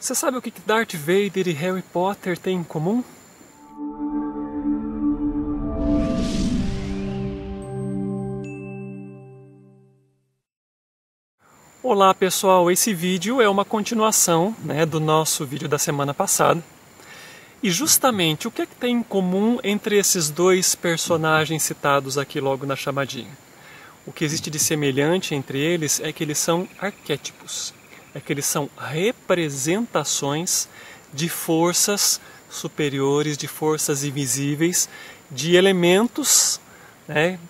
Você sabe o que Darth Vader e Harry Potter têm em comum? Olá pessoal, esse vídeo é uma continuação do nosso vídeo da semana passada. E justamente o que é que tem em comum entre esses dois personagens citados aqui logo na chamadinha? O que existe de semelhante entre eles é que eles são arquétipos. É que eles são representações de forças superiores, de forças invisíveis, de elementos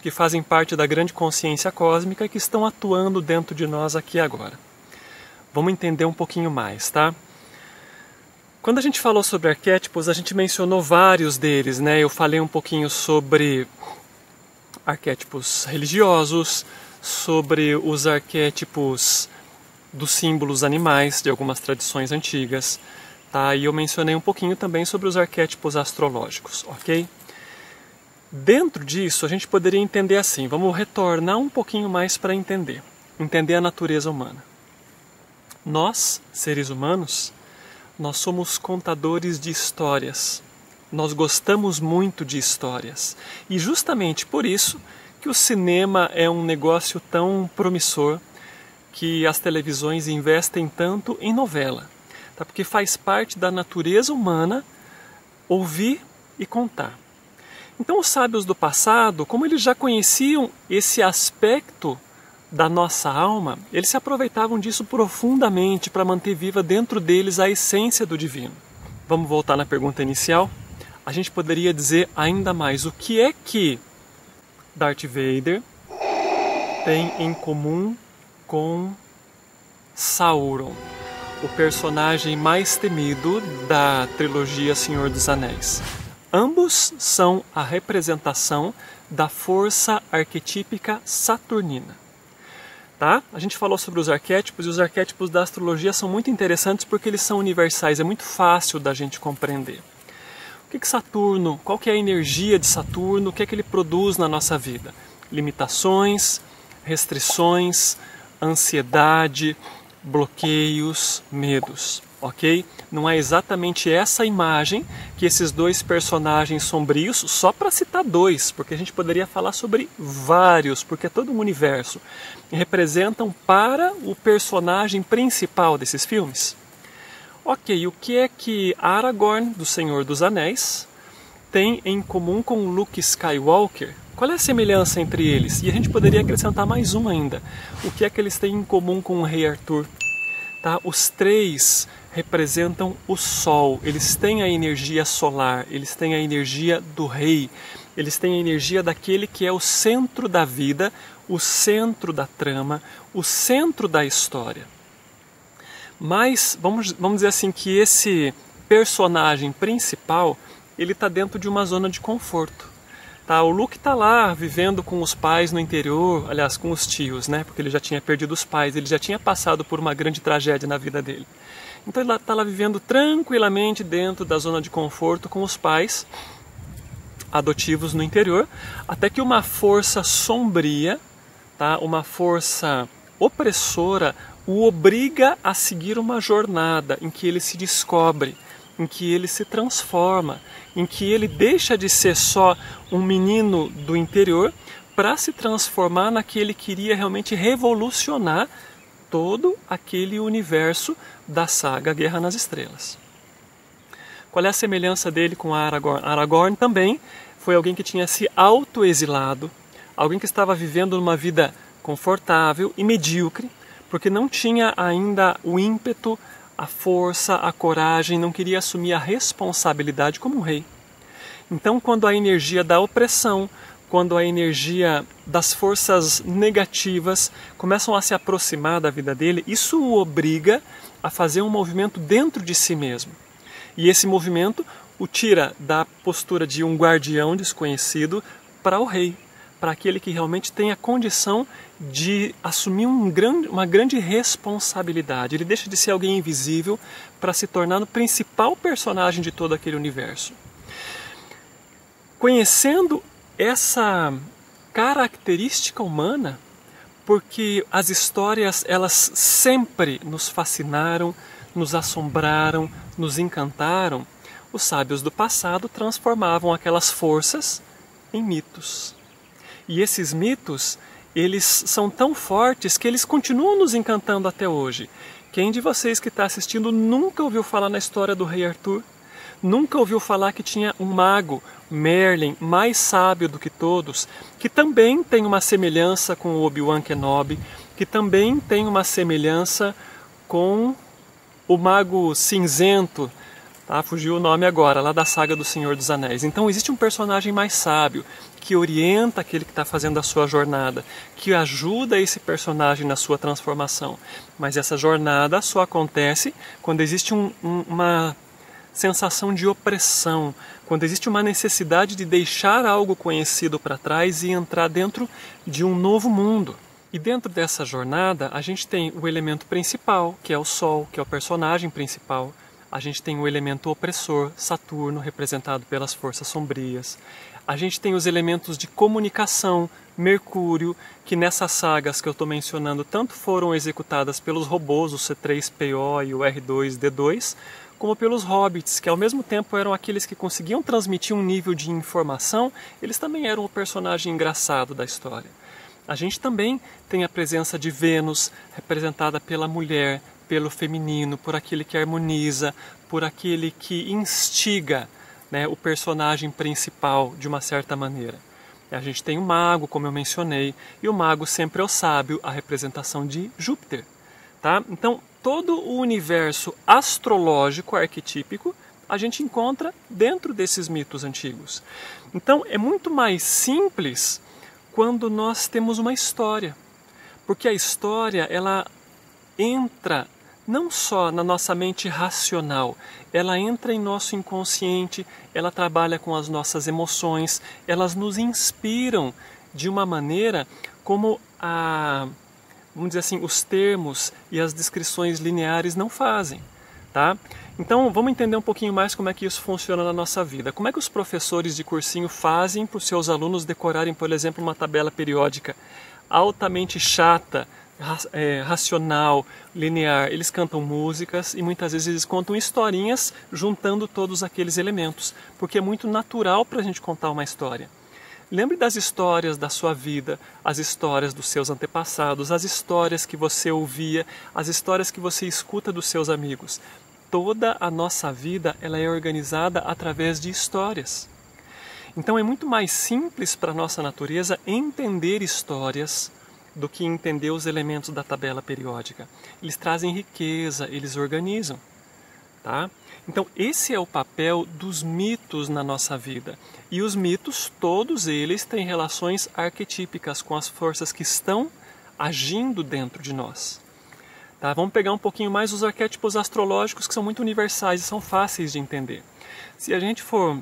que fazem parte da grande consciência cósmica e que estão atuando dentro de nós aqui e agora. Vamos entender um pouquinho mais, tá? Quando a gente falou sobre arquétipos, a gente mencionou vários deles, Eu falei um pouquinho sobre arquétipos religiosos, sobre os arquétipos dos símbolos animais de algumas tradições antigas, tá? E eu mencionei um pouquinho também sobre os arquétipos astrológicos, ok? Dentro disso, a gente poderia entender assim, vamos retornar um pouquinho mais para entender a natureza humana. Nós, seres humanos, nós somos contadores de histórias, nós gostamos muito de histórias, e justamente por isso que o cinema é um negócio tão promissor, que as televisões investem tanto em novela, tá? Porque faz parte da natureza humana ouvir e contar. Então os sábios do passado, como eles já conheciam esse aspecto da nossa alma, eles se aproveitavam disso profundamente para manter viva dentro deles a essência do divino. Vamos voltar na pergunta inicial? A gente poderia dizer ainda mais o que é que Darth Vader tem em comum com Sauron, o personagem mais temido da trilogia Senhor dos Anéis. Ambos são a representação da força arquetípica saturnina. Tá? A gente falou sobre os arquétipos, e os arquétipos da astrologia são muito interessantes porque eles são universais, é muito fácil da gente compreender. O que Saturno, qual que é a energia de Saturno, o que é que ele produz na nossa vida? Limitações, restrições, ansiedade, bloqueios, medos, ok? Não é exatamente essa imagem que esses dois personagens sombrios, só para citar dois, porque a gente poderia falar sobre vários, porque é todo um universo, representam para o personagem principal desses filmes. Ok, o que é que Aragorn, do Senhor dos Anéis, tem em comum com Luke Skywalker? Qual é a semelhança entre eles? E a gente poderia acrescentar mais um ainda. O que é que eles têm em comum com o Rei Arthur? Tá? Os três representam o Sol, eles têm a energia solar, eles têm a energia do Rei, eles têm a energia daquele que é o centro da vida, o centro da trama, o centro da história. Mas vamos dizer assim que esse personagem principal, ele está dentro de uma zona de conforto. Tá, o Luke está lá vivendo com os pais no interior, aliás, com os tios, porque ele já tinha perdido os pais, ele já tinha passado por uma grande tragédia na vida dele. Então ele está lá vivendo tranquilamente dentro da zona de conforto com os pais adotivos no interior, até que uma força sombria, tá, uma força opressora, o obriga a seguir uma jornada em que ele se descobre, em que ele se transforma, em que ele deixa de ser só um menino do interior para se transformar naquele que iria realmente revolucionar todo aquele universo da saga Guerra nas Estrelas. Qual é a semelhança dele com Aragorn? Aragorn também foi alguém que tinha se autoexilado, alguém que estava vivendo uma vida confortável e medíocre, porque não tinha ainda o ímpeto, a força, a coragem, não queria assumir a responsabilidade como um rei. Então, quando a energia da opressão, quando a energia das forças negativas começam a se aproximar da vida dele, isso o obriga a fazer um movimento dentro de si mesmo. E esse movimento o tira da postura de um guardião desconhecido para o rei, para aquele que realmente tem a condição de assumir uma grande responsabilidade. Ele deixa de ser alguém invisível para se tornar o principal personagem de todo aquele universo. Conhecendo essa característica humana, porque as histórias elas sempre nos fascinaram, nos assombraram, nos encantaram, os sábios do passado transformavam aquelas forças em mitos. E esses mitos, eles são tão fortes que eles continuam nos encantando até hoje. Quem de vocês que está assistindo nunca ouviu falar na história do rei Arthur? Nunca ouviu falar que tinha um mago, Merlin, mais sábio do que todos, que também tem uma semelhança com o Obi-Wan Kenobi, que também tem uma semelhança com o mago cinzento, tá? Fugiu o nome agora, lá da saga do Senhor dos Anéis. Então existe um personagem mais sábio, que orienta aquele que está fazendo a sua jornada, que ajuda esse personagem na sua transformação. Mas essa jornada só acontece quando existe uma sensação de opressão, quando existe uma necessidade de deixar algo conhecido para trás e entrar dentro de um novo mundo. E dentro dessa jornada, a gente tem o elemento principal, que é o Sol, que é o personagem principal. A gente tem o elemento opressor, Saturno, representado pelas forças sombrias. A gente tem os elementos de comunicação, Mercúrio, que nessas sagas que eu estou mencionando tanto foram executadas pelos robôs, o C3PO e o R2-D2, como pelos hobbits, que ao mesmo tempo eram aqueles que conseguiam transmitir um nível de informação, eles também eram o personagem engraçado da história. A gente também tem a presença de Vênus, representada pela mulher, pelo feminino, por aquele que harmoniza, por aquele que instiga, né, o personagem principal de uma certa maneira. A gente tem o mago, como eu mencionei, e o mago sempre é o sábio, a representação de Júpiter. Tá? Então, todo o universo astrológico arquetípico a gente encontra dentro desses mitos antigos. Então, é muito mais simples quando nós temos uma história, porque a história ela entra não só na nossa mente racional, ela entra em nosso inconsciente, ela trabalha com as nossas emoções, elas nos inspiram de uma maneira como vamos dizer assim, os termos e as descrições lineares não fazem, tá? Então, vamos entender um pouquinho mais como é que isso funciona na nossa vida. Como é que os professores de cursinho fazem para os seus alunos decorarem, por exemplo, uma tabela periódica altamente chata, racional, linear? Eles cantam músicas e muitas vezes eles contam historinhas juntando todos aqueles elementos, porque é muito natural para a gente contar uma história. Lembre das histórias da sua vida, as histórias dos seus antepassados, as histórias que você ouvia, as histórias que você escuta dos seus amigos. Toda a nossa vida ela é organizada através de histórias. Então é muito mais simples para a nossa natureza entender histórias do que entender os elementos da tabela periódica. Eles trazem riqueza, eles organizam. Tá? Então esse é o papel dos mitos na nossa vida. E os mitos, todos eles têm relações arquetípicas com as forças que estão agindo dentro de nós. Tá? Vamos pegar um pouquinho mais os arquétipos astrológicos, que são muito universais e são fáceis de entender. Se a gente for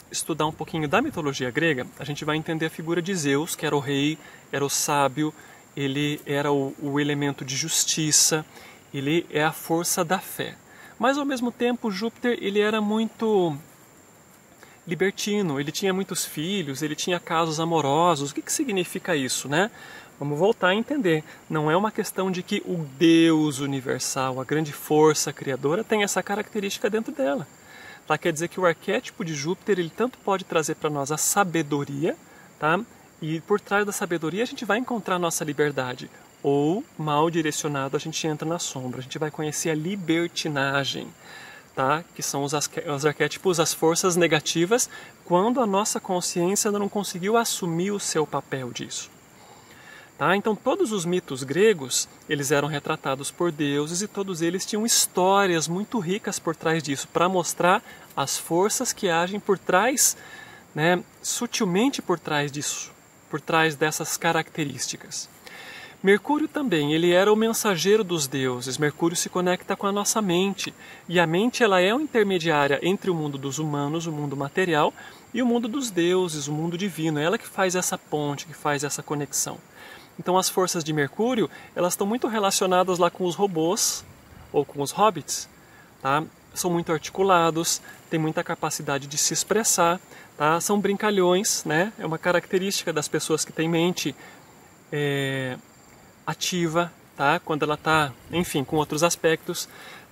estudar um pouquinho da mitologia grega, a gente vai entender a figura de Zeus, que era o rei, era o sábio, ele era o elemento de justiça, ele é a força da fé. Mas ao mesmo tempo Júpiter ele era muito libertino, ele tinha muitos filhos, ele tinha casos amorosos. O que significa isso, né? Vamos voltar a entender. Não é uma questão de que o Deus universal, a grande força criadora, tem essa característica dentro dela. Tá? Quer dizer que o arquétipo de Júpiter ele tanto pode trazer para nós a sabedoria, tá? E por trás da sabedoria a gente vai encontrar a nossa liberdade. Ou, mal direcionado, a gente entra na sombra. A gente vai conhecer a libertinagem, tá? Que são os arquétipos, as forças negativas, quando a nossa consciência ainda não conseguiu assumir o seu papel disso. Tá? Então, todos os mitos gregos, eles eram retratados por deuses e todos eles tinham histórias muito ricas por trás disso, para mostrar as forças que agem por trás, né, sutilmente por trás disso, por trás dessas características. Mercúrio também, ele era o mensageiro dos deuses. Mercúrio se conecta com a nossa mente. E a mente ela é uma intermediária entre o mundo dos humanos, o mundo material, e o mundo dos deuses, o mundo divino. É ela que faz essa ponte, que faz essa conexão. Então as forças de Mercúrio, elas estão muito relacionadas lá com os robôs, ou com os hobbits. Tá? São muito articulados, têm muita capacidade de se expressar. Tá? São brincalhões, né? É uma característica das pessoas que têm mente ativa, tá? Quando ela está, enfim, com outros aspectos,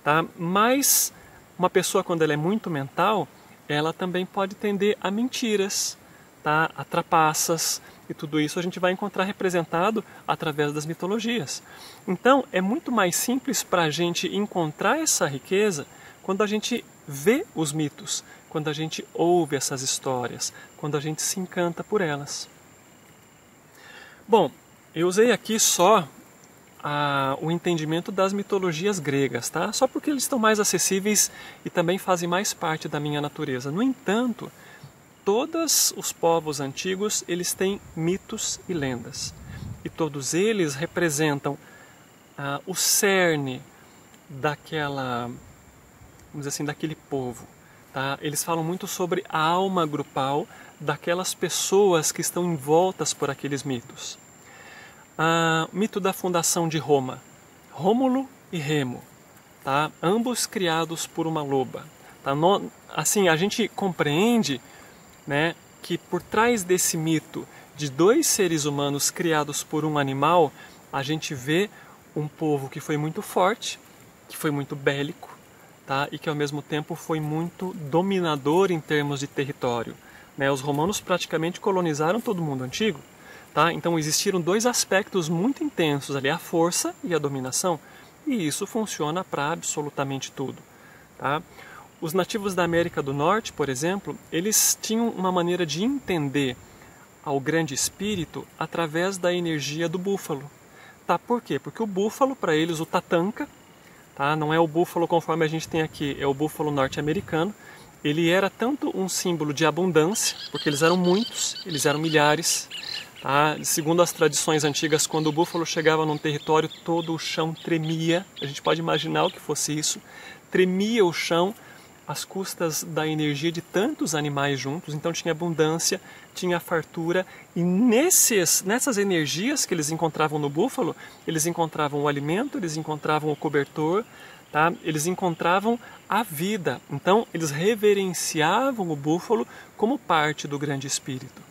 tá? Mas uma pessoa, quando ela é muito mental, ela também pode tender a mentiras, tá? A trapaças, e tudo isso a gente vai encontrar representado através das mitologias. Então, é muito mais simples para a gente encontrar essa riqueza quando a gente vê os mitos, quando a gente ouve essas histórias, quando a gente se encanta por elas. Bom, eu usei aqui só o entendimento das mitologias gregas, tá? Só porque eles estão mais acessíveis e também fazem mais parte da minha natureza. No entanto, todos os povos antigos, eles têm mitos e lendas. E todos eles representam o cerne daquela, vamos dizer assim, daquele povo. Tá? Eles falam muito sobre a alma grupal daquelas pessoas que estão envoltas por aqueles mitos. Mito da fundação de Roma, Rômulo e Remo, tá? Ambos criados por uma loba. Tá? Assim, a gente compreende, né, que por trás desse mito de dois seres humanos criados por um animal, a gente vê um povo que foi muito forte, que foi muito bélico, tá? E que ao mesmo tempo foi muito dominador em termos de território. Né? Os romanos praticamente colonizaram todo o mundo antigo. Tá? Então existiram dois aspectos muito intensos ali, a força e a dominação, e isso funciona para absolutamente tudo. Tá? Os nativos da América do Norte, por exemplo, eles tinham uma maneira de entender ao grande espírito através da energia do búfalo. Tá? Por quê? Porque o búfalo, para eles, o tatanka, tá? Não é o búfalo conforme a gente tem aqui, é o búfalo norte-americano. Ele era tanto um símbolo de abundância, porque eles eram muitos, eles eram milhares. Tá? Segundo as tradições antigas, quando o búfalo chegava num território, todo o chão tremia. A gente pode imaginar o que fosse isso. Tremia o chão às custas da energia de tantos animais juntos. Então tinha abundância, tinha fartura. E nessas energias que eles encontravam no búfalo, eles encontravam o alimento, eles encontravam o cobertor, tá? Eles encontravam a vida. Então eles reverenciavam o búfalo como parte do grande espírito.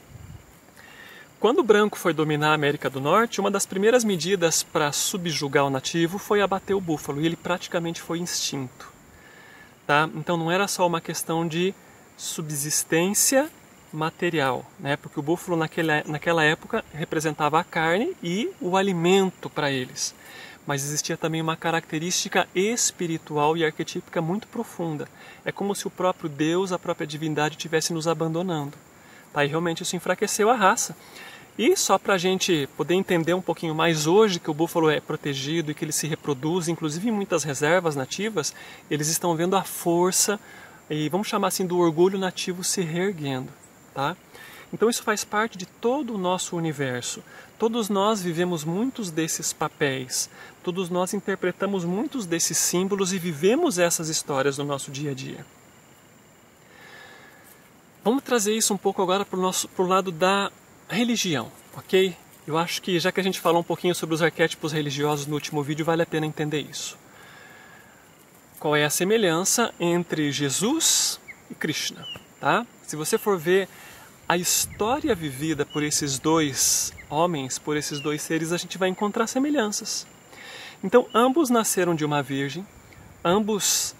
Quando o branco foi dominar a América do Norte, uma das primeiras medidas para subjugar o nativo foi abater o búfalo, e ele praticamente foi extinto. Tá? Então não era só uma questão de subsistência material, né? Porque o búfalo naquela época representava a carne e o alimento para eles. Mas existia também uma característica espiritual e arquetípica muito profunda. É como se o próprio Deus, a própria divindade, estivesse nos abandonando. Tá? E realmente isso enfraqueceu a raça. E só para a gente poder entender um pouquinho mais hoje que o búfalo é protegido e que ele se reproduz, inclusive em muitas reservas nativas, eles estão vendo a força e vamos chamar assim do orgulho nativo se reerguendo. Tá? Então isso faz parte de todo o nosso universo. Todos nós vivemos muitos desses papéis, todos nós interpretamos muitos desses símbolos e vivemos essas histórias no nosso dia a dia. Vamos trazer isso um pouco agora para o lado da religião, ok? Eu acho que já que a gente falou um pouquinho sobre os arquétipos religiosos no último vídeo, vale a pena entender isso. Qual é a semelhança entre Jesus e Krishna? Tá? Se você for ver a história vivida por esses dois homens, por esses dois seres, a gente vai encontrar semelhanças. Então, ambos nasceram de uma virgem, ambos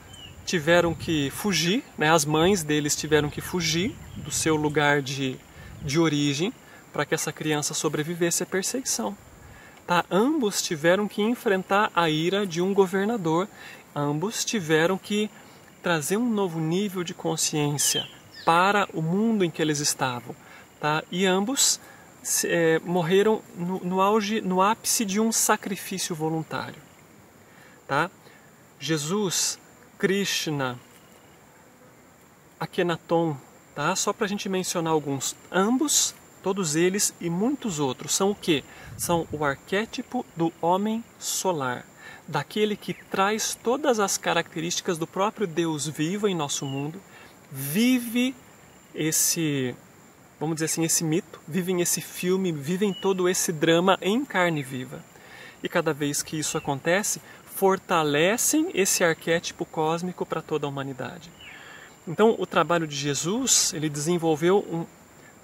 tiveram que fugir, né? As mães deles tiveram que fugir do seu lugar de origem para que essa criança sobrevivesse à perseguição. Tá? Ambos tiveram que enfrentar a ira de um governador, ambos tiveram que trazer um novo nível de consciência para o mundo em que eles estavam. Tá? E ambos morreram no ápice de um sacrifício voluntário. Tá? Jesus, Krishna, Akhenaton, tá? Só para a gente mencionar alguns. Ambos, todos eles e muitos outros, são o quê? São o arquétipo do homem solar, daquele que traz todas as características do próprio Deus vivo em nosso mundo, vive esse, vamos dizer assim, esse mito, vivem esse filme, vivem todo esse drama em carne viva. E cada vez que isso acontece, fortalecem esse arquétipo cósmico para toda a humanidade. Então, o trabalho de Jesus, ele desenvolveu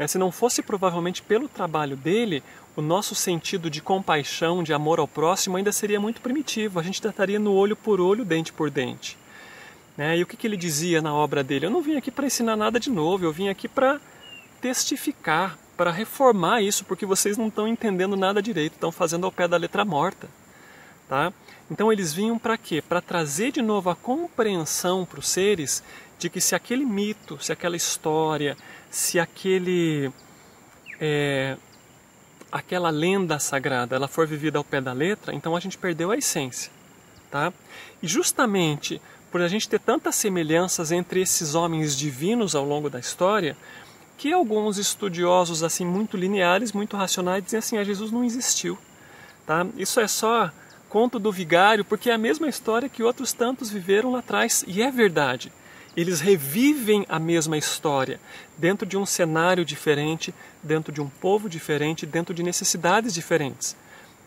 Se não fosse provavelmente pelo trabalho dele, o nosso sentido de compaixão, de amor ao próximo ainda seria muito primitivo. A gente trataria no olho por olho, dente por dente. E o que ele dizia na obra dele? Eu não vim aqui para ensinar nada de novo, eu vim aqui para testificar, para reformar isso, porque vocês não estão entendendo nada direito, estão fazendo ao pé da letra morta. Tá? Então eles vinham para quê? Para trazer de novo a compreensão para os seres de que se aquele mito, se aquela história, se aquela lenda sagrada ela for vivida ao pé da letra, então a gente perdeu a essência. Tá? E justamente por a gente ter tantas semelhanças entre esses homens divinos ao longo da história, que alguns estudiosos assim muito lineares, muito racionais, dizem assim, Jesus não existiu. Tá? Isso é só conto do vigário, porque é a mesma história que outros tantos viveram lá atrás, e é verdade. Eles revivem a mesma história, dentro de um cenário diferente, dentro de um povo diferente, dentro de necessidades diferentes.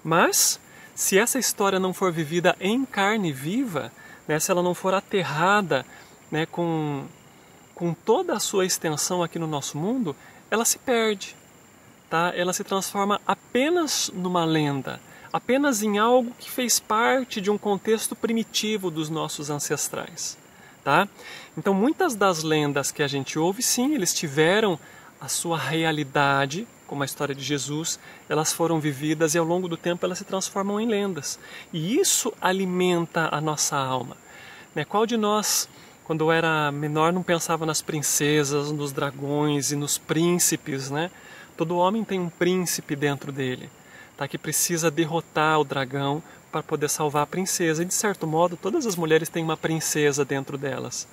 Mas, se essa história não for vivida em carne viva, se ela não for aterrada com toda a sua extensão aqui no nosso mundo, ela se perde. Tá? Ela se transforma apenas numa lenda, apenas em algo que fez parte de um contexto primitivo dos nossos ancestrais. Tá? Então muitas das lendas que a gente ouve, sim, eles tiveram a sua realidade, como a história de Jesus, elas foram vividas e ao longo do tempo elas se transformam em lendas. E isso alimenta a nossa alma. Qual de nós, quando eu era menor, não pensava nas princesas, nos dragões e nos príncipes? Todo homem tem um príncipe dentro dele, tá? Que precisa derrotar o dragão para poder salvar a princesa. E de certo modo, todas as mulheres têm uma princesa dentro delas.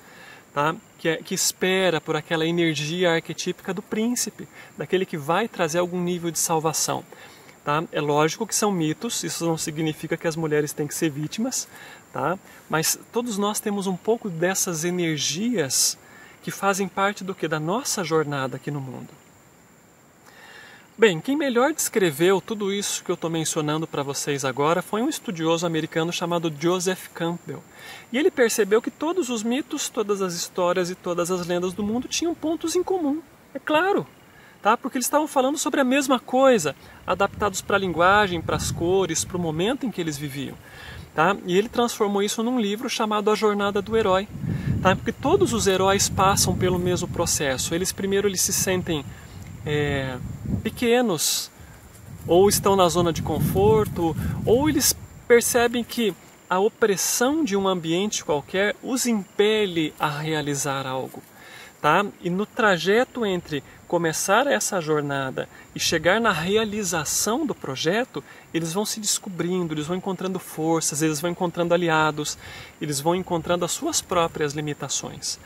Tá? Que espera por aquela energia arquetípica do príncipe, daquele que vai trazer algum nível de salvação. Tá? É lógico que são mitos, isso não significa que as mulheres têm que ser vítimas, tá? Mas todos nós temos um pouco dessas energias que fazem parte do que? Da nossa jornada aqui no mundo. Bem, quem melhor descreveu tudo isso que eu estou mencionando para vocês agora foi um estudioso americano chamado Joseph Campbell. E ele percebeu que todos os mitos, todas as histórias e todas as lendas do mundo tinham pontos em comum. É claro, tá? Porque eles estavam falando sobre a mesma coisa, adaptados para a linguagem, para as cores, para o momento em que eles viviam. Tá? E ele transformou isso num livro chamado A Jornada do Herói. Tá? Porque todos os heróis passam pelo mesmo processo. Primeiro eles se sentem pequenos, ou estão na zona de conforto, ou eles percebem que a opressão de um ambiente qualquer os impele a realizar algo. Tá? E no trajeto entre começar essa jornada e chegar na realização do projeto, eles vão se descobrindo, eles vão encontrando forças, eles vão encontrando aliados, eles vão encontrando as suas próprias limitações.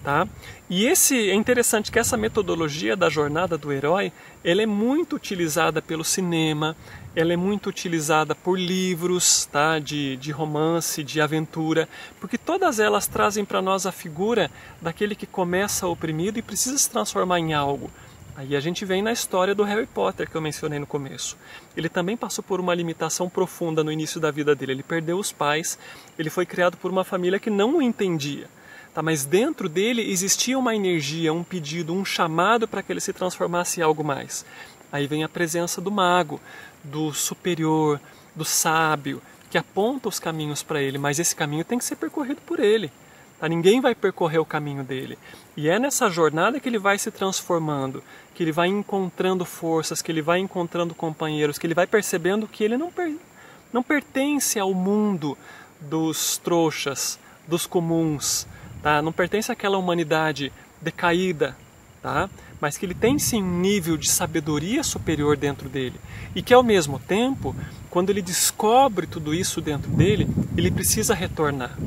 Tá? E é interessante que essa metodologia da jornada do herói, ela é muito utilizada pelo cinema, ela é muito utilizada por livros, tá? de romance, de aventura, porque todas elas trazem para nós a figura daquele que começa oprimido e precisa se transformar em algo. Aí a gente vem na história do Harry Potter, que eu mencionei no começo. Ele também passou por uma limitação profunda no início da vida dele. Ele perdeu os pais, ele foi criado por uma família que não o entendia. Tá, mas dentro dele existia uma energia, um pedido, um chamado para que ele se transformasse em algo mais. Aí vem a presença do mago, do superior, do sábio, que aponta os caminhos para ele, mas esse caminho tem que ser percorrido por ele. Tá? Ninguém vai percorrer o caminho dele. E é nessa jornada que ele vai se transformando, que ele vai encontrando forças, que ele vai encontrando companheiros, que ele vai percebendo que ele não pertence ao mundo dos trouxas, dos comuns, tá? Não pertence àquela humanidade decaída, tá? Mas que ele tem sim um nível de sabedoria superior dentro dele. E que ao mesmo tempo, quando ele descobre tudo isso dentro dele, ele precisa retornar.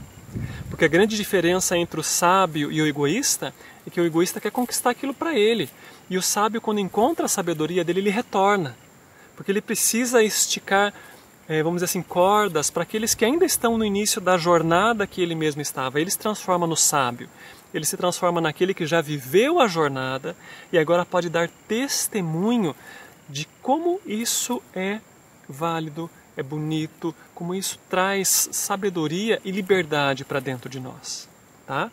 Porque a grande diferença entre o sábio e o egoísta é que o egoísta quer conquistar aquilo para ele. E o sábio, quando encontra a sabedoria dele, ele retorna. Porque ele precisa esticar, vamos dizer assim, cordas para aqueles que ainda estão no início da jornada que ele mesmo estava. Ele se transforma no sábio. Ele se transforma naquele que já viveu a jornada e agora pode dar testemunho de como isso é válido, é bonito, como isso traz sabedoria e liberdade para dentro de nós. tá?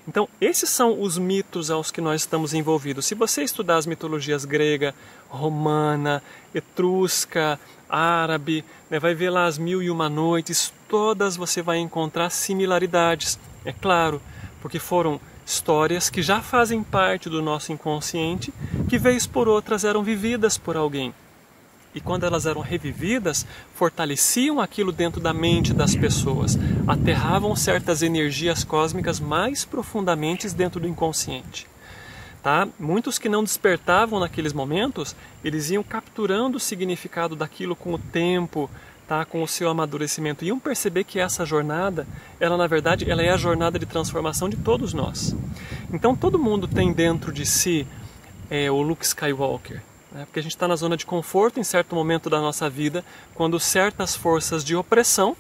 Então, esses são os mitos aos que nós estamos envolvidos. Se você estudar as mitologias grega, romana, etrusca, árabe, né, vai ver lá as 1001 Noites, todas você vai encontrar similaridades. É claro, porque foram histórias que já fazem parte do nosso inconsciente, que vez por outras eram vividas por alguém. E quando elas eram revividas, fortaleciam aquilo dentro da mente das pessoas, aterravam certas energias cósmicas mais profundamente dentro do inconsciente. Tá? Muitos que não despertavam naqueles momentos, eles iam capturando o significado daquilo com o tempo, tá? Com o seu amadurecimento. Iam perceber que essa jornada, ela na verdade, ela é a jornada de transformação de todos nós. Então todo mundo tem dentro de si o Luke Skywalker. Porque a gente está na zona de conforto em certo momento da nossa vida, quando certas forças de opressão,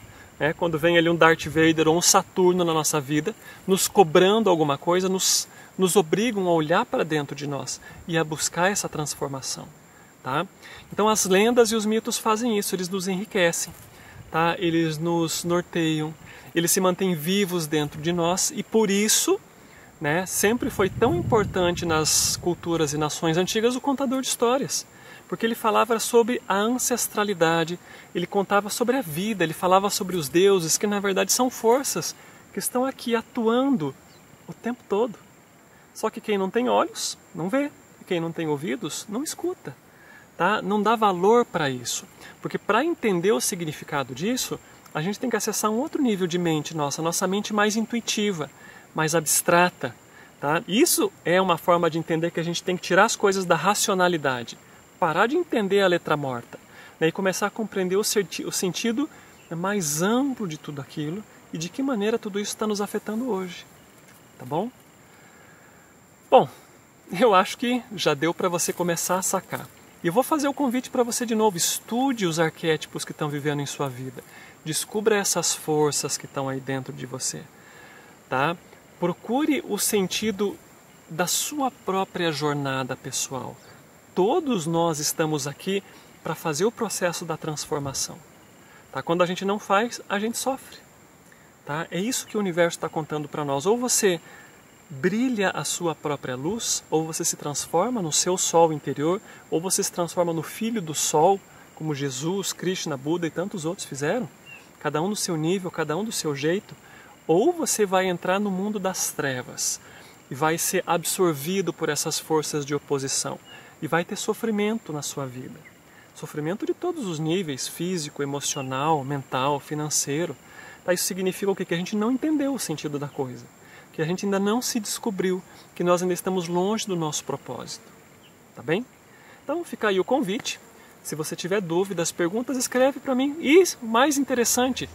quando vem ali um Darth Vader ou um Saturno na nossa vida, nos cobrando alguma coisa, nos obrigam a olhar para dentro de nós e a buscar essa transformação. Tá? Então as lendas e os mitos fazem isso, eles nos enriquecem, tá? Eles nos norteiam, eles se mantêm vivos dentro de nós e por isso, né, sempre foi tão importante nas culturas e nações antigas o contador de histórias, porque ele falava sobre a ancestralidade, ele contava sobre a vida, ele falava sobre os deuses, que na verdade são forças que estão aqui atuando o tempo todo. Só que quem não tem olhos não vê, e quem não tem ouvidos não escuta, tá? Não dá valor para isso, porque para entender o significado disso, a gente tem que acessar um outro nível de mente nossa mente mais intuitiva, mais abstrata. Tá? Isso é uma forma de entender que a gente tem que tirar as coisas da racionalidade, parar de entender a letra morta, né? E começar a compreender o sentido mais amplo de tudo aquilo e de que maneira tudo isso está nos afetando hoje. Tá bom? Bom, eu acho que já deu para você começar a sacar. E eu vou fazer o convite para você de novo, estude os arquétipos que estão vivendo em sua vida, descubra essas forças que estão aí dentro de você. Tá? Procure o sentido da sua própria jornada pessoal. Todos nós estamos aqui para fazer o processo da transformação. Tá? Quando a gente não faz, a gente sofre. Tá? É isso que o universo está contando para nós. Ou você brilha a sua própria luz, ou você se transforma no seu sol interior, ou você se transforma no filho do sol, como Jesus, Krishna, Buda e tantos outros fizeram. Cada um do seu nível, cada um do seu jeito. Ou você vai entrar no mundo das trevas e vai ser absorvido por essas forças de oposição e vai ter sofrimento na sua vida. Sofrimento de todos os níveis, físico, emocional, mental, financeiro. Tá? Isso significa o quê? Que a gente não entendeu o sentido da coisa, que a gente ainda não se descobriu, que nós ainda estamos longe do nosso propósito. Tá bem? Então fica aí o convite. Se você tiver dúvidas, perguntas, escreve para mim. E o mais interessante,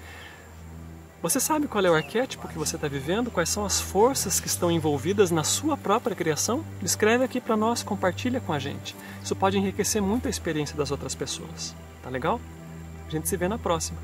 você sabe qual é o arquétipo que você está vivendo? Quais são as forças que estão envolvidas na sua própria criação? Escreve aqui para nós, compartilha com a gente. Isso pode enriquecer muito a experiência das outras pessoas. Tá legal? A gente se vê na próxima.